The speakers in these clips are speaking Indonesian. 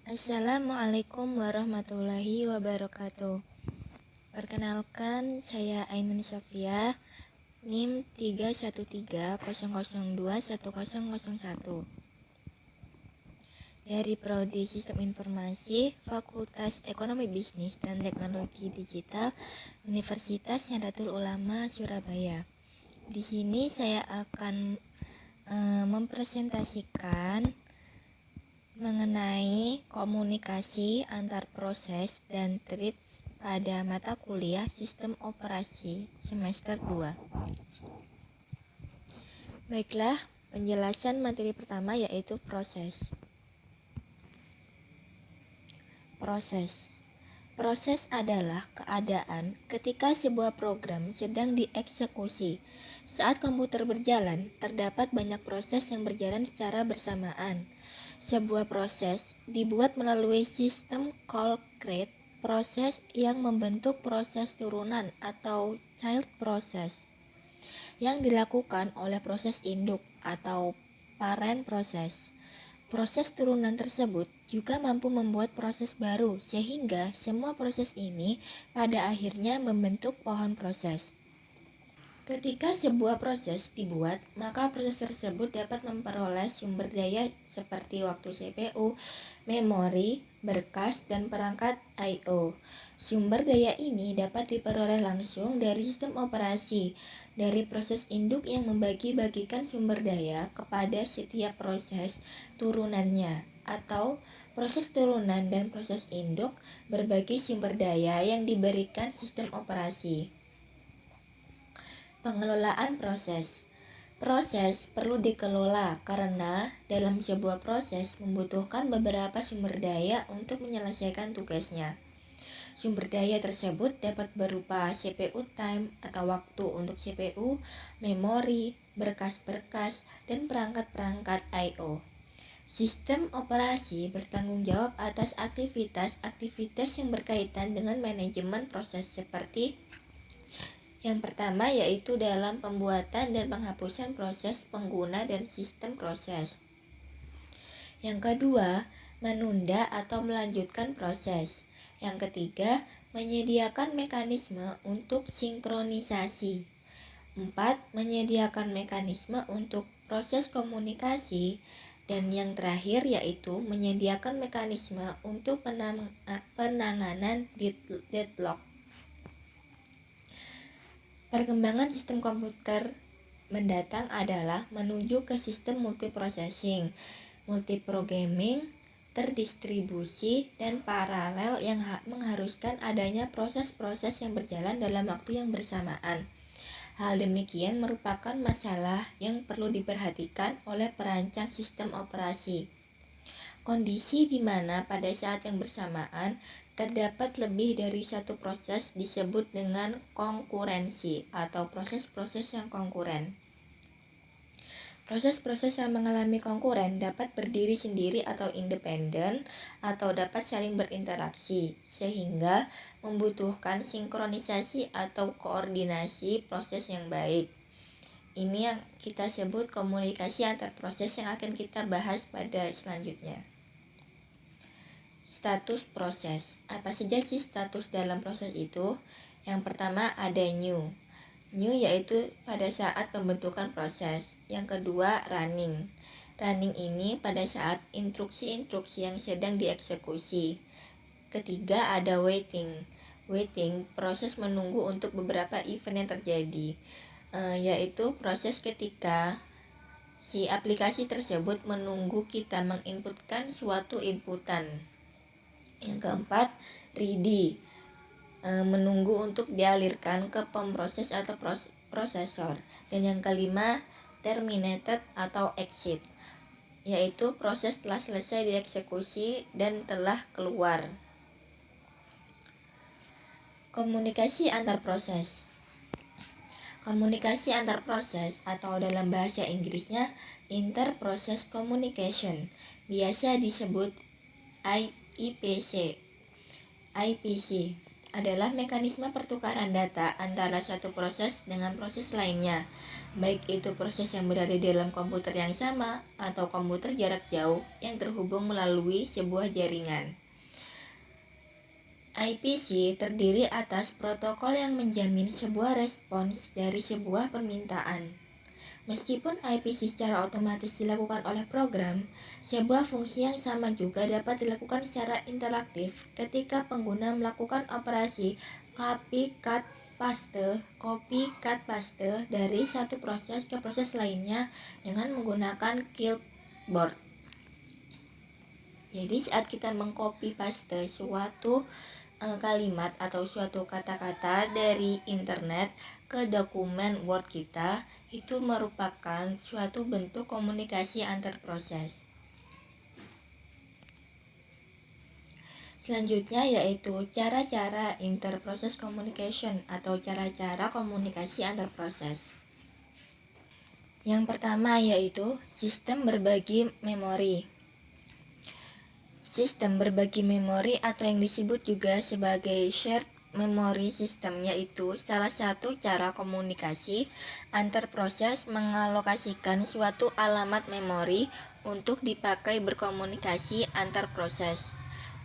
Assalamualaikum warahmatullahi wabarakatuh. Perkenalkan, saya Ainun Sofia, NIM 313002101 dari Prodi Sistem Informasi, Fakultas Ekonomi Bisnis dan Teknologi Digital, Universitas Nahdlatul Ulama Surabaya. Di sini saya akan mempresentasikan mengenai komunikasi antar proses dan traits pada mata kuliah Sistem Operasi semester 2. Baiklah, penjelasan materi pertama yaitu proses. Proses adalah keadaan ketika sebuah program sedang dieksekusi. Saat komputer berjalan, terdapat banyak proses yang berjalan secara bersamaan. Sebuah proses dibuat melalui sistem call-create, proses yang membentuk proses turunan atau child process, yang dilakukan oleh proses induk atau parent process. Proses turunan tersebut juga mampu membuat proses baru, sehingga semua proses ini pada akhirnya membentuk pohon proses. Ketika sebuah proses dibuat, maka proses tersebut dapat memperoleh sumber daya seperti waktu CPU, memori, berkas, dan perangkat I/O. Sumber daya ini dapat diperoleh langsung dari sistem operasi, dari proses induk yang membagi-bagikan sumber daya kepada setiap proses turunannya, atau proses turunan dan proses induk berbagi sumber daya yang diberikan sistem operasi. Pengelolaan proses. Proses perlu dikelola karena dalam sebuah proses membutuhkan beberapa sumber daya untuk menyelesaikan tugasnya. Sumber daya tersebut dapat berupa CPU time atau waktu untuk CPU, memori, berkas-berkas, dan perangkat-perangkat I/O. Sistem operasi bertanggung jawab atas aktivitas-aktivitas yang berkaitan dengan manajemen proses seperti yang pertama yaitu dalam pembuatan dan penghapusan proses pengguna dan sistem proses. Yang kedua, menunda atau melanjutkan proses. Yang ketiga, menyediakan mekanisme untuk sinkronisasi. 4. Menyediakan mekanisme untuk proses komunikasi. Dan yang terakhir yaitu menyediakan mekanisme untuk penanganan deadlock. Perkembangan sistem komputer mendatang adalah menuju ke sistem multiprocessing, multiprogramming, terdistribusi, dan paralel yang mengharuskan adanya proses-proses yang berjalan dalam waktu yang bersamaan. Hal demikian merupakan masalah yang perlu diperhatikan oleh perancang sistem operasi. Kondisi di mana pada saat yang bersamaan terdapat lebih dari satu proses disebut dengan konkurensi atau proses-proses yang konkuren. Proses-proses yang mengalami konkuren dapat berdiri sendiri atau independen atau dapat saling berinteraksi sehingga membutuhkan sinkronisasi atau koordinasi proses yang baik. Ini yang kita sebut komunikasi antar proses yang akan kita bahas pada selanjutnya. Status proses. Apa saja sih status dalam proses itu? Yang pertama ada new. New yaitu pada saat pembentukan proses. Yang kedua running. Running ini pada saat instruksi-instruksi yang sedang dieksekusi. Ketiga ada waiting. Waiting proses menunggu untuk beberapa event yang terjadi, yaitu proses ketika si aplikasi tersebut menunggu kita menginputkan suatu inputan. Yang keempat, ready, menunggu untuk dialirkan ke pemproses atau prosesor. Dan yang kelima, terminated atau exit, yaitu proses telah selesai dieksekusi dan telah keluar. Komunikasi antar proses. Komunikasi antar proses atau dalam bahasa Inggrisnya Inter-Process Communication, biasa disebut IPC, adalah mekanisme pertukaran data antara satu proses dengan proses lainnya. baik itu proses yang berada di dalam komputer yang sama atau komputer jarak jauh yang terhubung melalui sebuah jaringan. IPC terdiri atas protokol yang menjamin sebuah respons dari sebuah permintaan. Meskipun IPC secara otomatis dilakukan oleh program, sebuah fungsi yang sama juga dapat dilakukan secara interaktif ketika pengguna melakukan operasi copy-cut-paste dari satu proses ke proses lainnya dengan menggunakan keyboard. Jadi saat kita mengcopy-paste suatu kalimat atau suatu kata-kata dari internet ke dokumen Word kita, itu merupakan suatu bentuk komunikasi antar proses. Selanjutnya yaitu cara-cara interprocess communication atau cara-cara komunikasi antar proses. Yang pertama yaitu sistem berbagi memori. Sistem berbagi memori atau yang disebut juga sebagai shared memory system yaitu salah satu cara komunikasi antar proses mengalokasikan suatu alamat memori untuk dipakai berkomunikasi antar proses.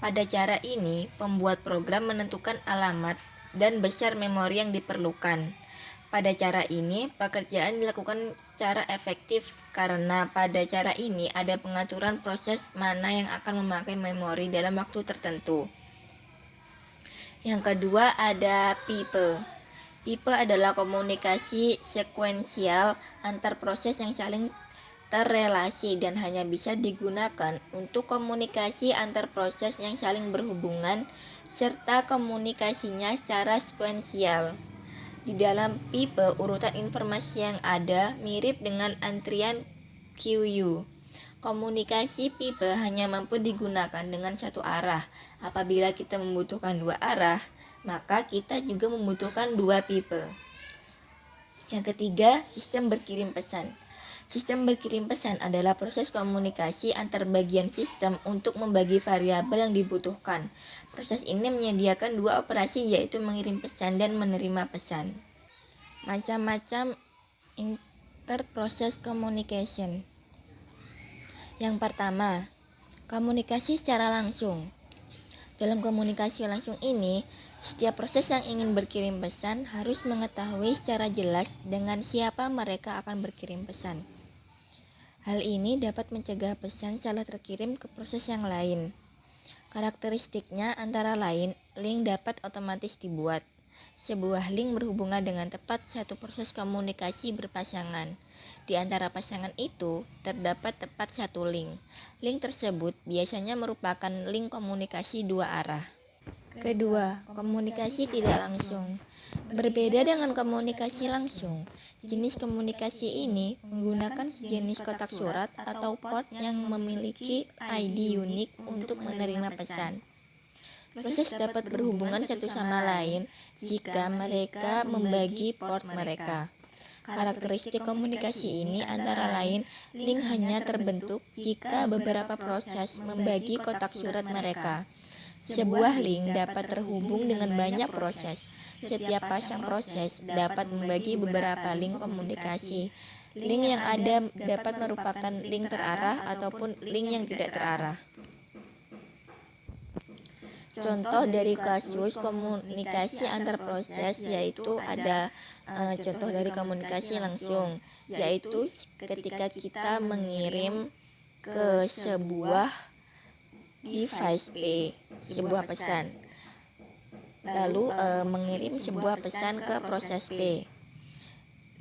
Pada cara ini, pembuat program menentukan alamat dan besar memori yang diperlukan. Pada cara ini, pekerjaan dilakukan secara efektif karena pada cara ini ada pengaturan proses mana yang akan memakai memori dalam waktu tertentu. Yang kedua ada pipe. Pipe adalah komunikasi sekuensial antar proses yang saling terrelasi dan hanya bisa digunakan untuk komunikasi antar proses yang saling berhubungan serta komunikasinya secara sekuensial. Di dalam pipe, urutan informasi yang ada mirip dengan antrian QU. Komunikasi pipe hanya mampu digunakan dengan satu arah. Apabila kita membutuhkan dua arah, maka kita juga membutuhkan dua pipe. Yang ketiga, sistem berkirim pesan. Sistem berkirim pesan adalah proses komunikasi antar bagian sistem untuk membagi variabel yang dibutuhkan. Proses ini menyediakan dua operasi yaitu mengirim pesan dan menerima pesan. Macam-macam interprocess communication. Yang pertama, komunikasi secara langsung. Dalam komunikasi langsung ini, setiap proses yang ingin berkirim pesan harus mengetahui secara jelas dengan siapa mereka akan berkirim pesan. Hal ini dapat mencegah pesan salah terkirim ke proses yang lain. Karakteristiknya antara lain, link dapat otomatis dibuat. Sebuah link berhubungan dengan tepat satu proses komunikasi berpasangan. Di antara pasangan itu, terdapat tepat satu link. Link tersebut biasanya merupakan link komunikasi dua arah. Kedua, komunikasi tidak langsung. Berbeda dengan komunikasi langsung, jenis komunikasi ini menggunakan sejenis kotak surat atau port yang memiliki ID unik untuk menerima pesan. Proses dapat berhubungan satu sama lain jika mereka membagi port mereka. Karakteristik komunikasi ini antara lain, link hanya terbentuk jika beberapa proses membagi kotak surat mereka. Sebuah link dapat terhubung dengan banyak proses. Setiap pasang proses dapat membagi beberapa link komunikasi. Link yang ada dapat merupakan link terarah ataupun link yang tidak terarah. Contoh dari kasus komunikasi antar proses yaitu ada contoh dari komunikasi langsung, yaitu ketika kita mengirim ke sebuah device P sebuah pesan, lalu mengirim sebuah pesan ke proses P,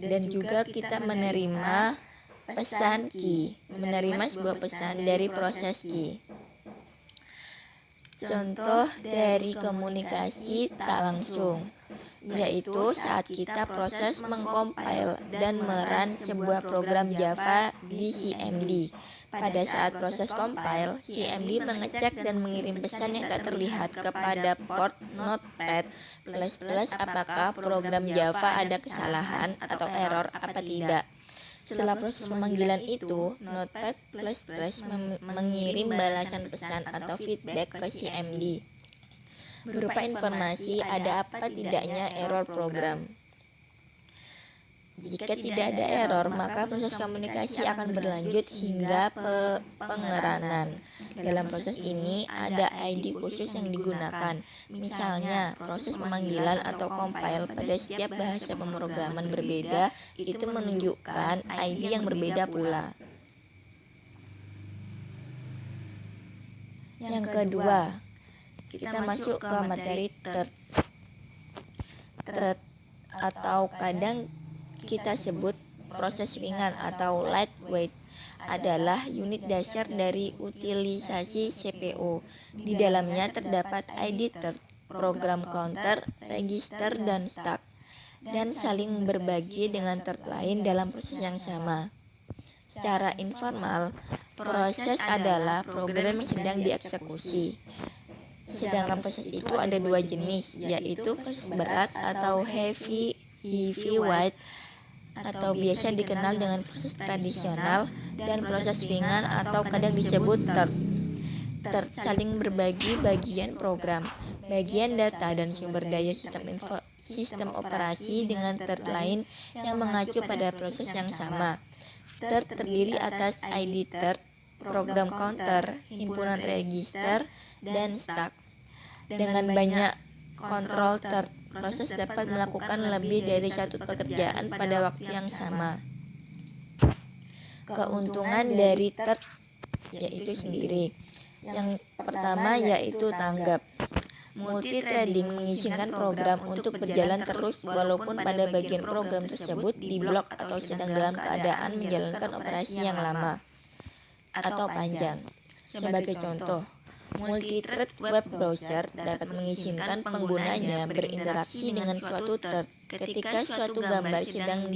dan juga kita menerima pesan Q, menerima sebuah pesan dari proses Q. Contoh dari komunikasi tak langsung, yaitu saat kita proses mengcompile dan merun sebuah program Java di CMD. Pada saat proses compile, CMD mengecek dan mengirim pesan yang tak terlihat kepada port Notepad++ apakah program Java ada kesalahan atau error apa tidak. Setelah proses pemanggilan itu, Notepad++ mengirim balasan pesan atau feedback ke CMD berupa informasi ada apa tidaknya error program. Jika tidak ada error, maka proses komunikasi akan berlanjut hingga pengeranan. Dalam proses ini, ada ID khusus yang digunakan. Misalnya, proses pemanggilan atau compile pada setiap bahasa pemrograman berbeda itu menunjukkan ID yang berbeda pula. Yang kedua, kita masuk ke materi threads. Thread atau kadang kita sebut proses ringan atau lightweight adalah unit dasar dari utilisasi CPU. Di dalamnya terdapat ID thread, program counter, register, dan stack, dan saling berbagi dengan thread lain dalam proses yang sama. Secara informal, proses adalah program yang sedang dieksekusi. Sedangkan proses itu ada dua jenis, yaitu proses berat atau heavyweight atau biasa dikenal dengan proses tradisional, dan proses ringan atau kadang disebut thread. Thread saling berbagi bagian program, bagian data, dan sumber daya sistem operasi dengan thread lain yang mengacu pada proses yang sama. Thread terdiri atas ID thread, program counter, himpunan register, dan stack. Dengan banyak kontrol thread, proses dapat melakukan lebih dari satu pekerjaan pada waktu yang sama. Keuntungan dari thread yaitu sendiri. Yang pertama yaitu tanggap. Multithreading mengizinkan program untuk berjalan terus walaupun pada bagian program tersebut diblok atau sedang dalam keadaan menjalankan operasi yang lama atau panjang. Sebagai contoh, multithread web browser dapat mengizinkan penggunanya berinteraksi dengan suatu thread ketika suatu gambar sedang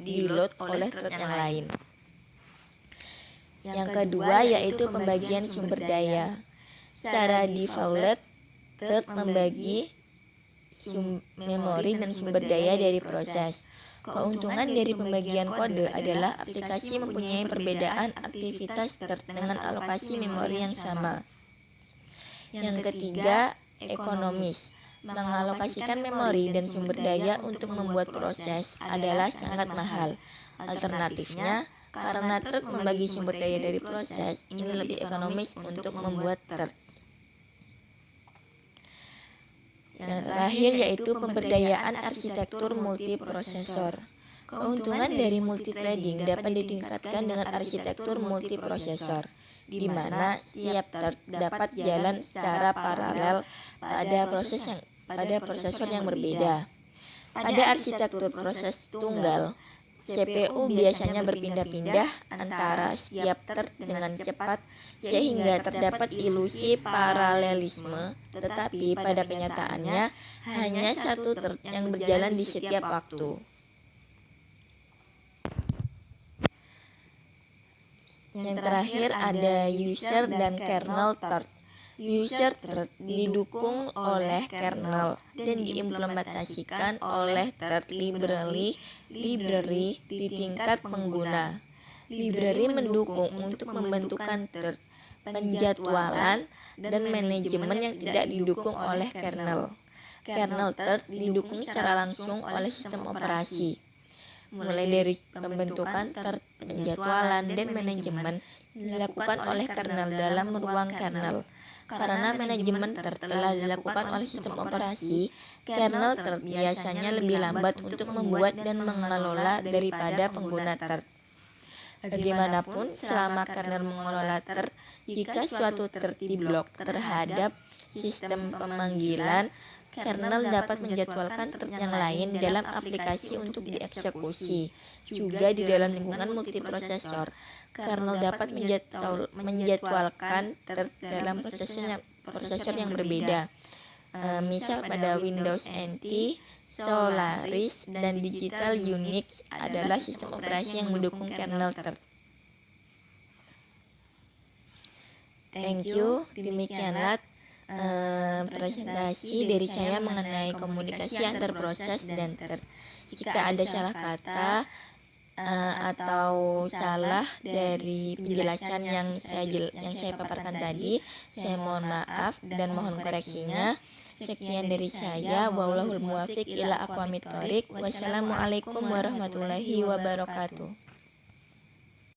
di-load oleh thread yang lain. Yang kedua yaitu pembagian sumber daya. Secara default, thread membagi memori dan sumber daya dari proses. Keuntungan dari pembagian kode adalah aplikasi mempunyai perbedaan aktivitas thread dengan alokasi memori yang sama. Yang ketiga, ekonomis. Mengalokasikan memori dan sumber daya untuk membuat proses adalah sangat mahal. Alternatifnya, karena thread membagi sumber daya dari proses, ini lebih ekonomis untuk membuat threads. Yang terakhir yaitu pemberdayaan arsitektur multiprosesor. Keuntungan dari multithreading dapat ditingkatkan dengan arsitektur multiprosesor, di mana setiap thread dapat jalan secara paralel pada prosesor yang berbeda. Pada arsitektur proses tunggal, CPU biasanya berpindah-pindah antara setiap thread dengan cepat sehingga terdapat ilusi paralelisme, tetapi pada kenyataannya hanya satu thread yang berjalan di setiap waktu. Yang terakhir ada user dan kernel thread. User thread didukung oleh kernel dan diimplementasikan oleh thread library di tingkat pengguna. Library mendukung untuk pembentukan thread, penjadwalan, dan manajemen yang tidak didukung oleh kernel. Kernel thread didukung secara langsung oleh sistem operasi. Mulai dari pembentukan thread, penjadwalan, dan manajemen dilakukan oleh kernel dalam ruang kernel. Karena manajemen thread telah dilakukan oleh sistem operasi, kernel thread biasanya lebih lambat untuk membuat dan mengelola daripada pengguna thread. Bagaimanapun, selama kernel mengelola thread, jika suatu thread diblok terhadap sistem pemanggilan, kernel dapat menjadwalkan thread yang lain dalam aplikasi untuk dieksekusi. Juga di dalam lingkungan multiprosesor, kernel dapat menjadwalkan thread dalam prosesor yang berbeda. Misal pada Windows NT, Solaris, dan Digital Unix adalah sistem operasi yang mendukung kernel thread. Thank you, demikianlah presentasi dari saya mengenai komunikasi antar proses dan thread. Jika ada salah kata atau salah dari penjelasan yang saya paparkan tadi, saya mohon maaf dan mohon koreksinya. Sekian dari saya, wallahul muwaffiq ila aqwamit thoriq. Wassalamualaikum warahmatullahi wabarakatuh.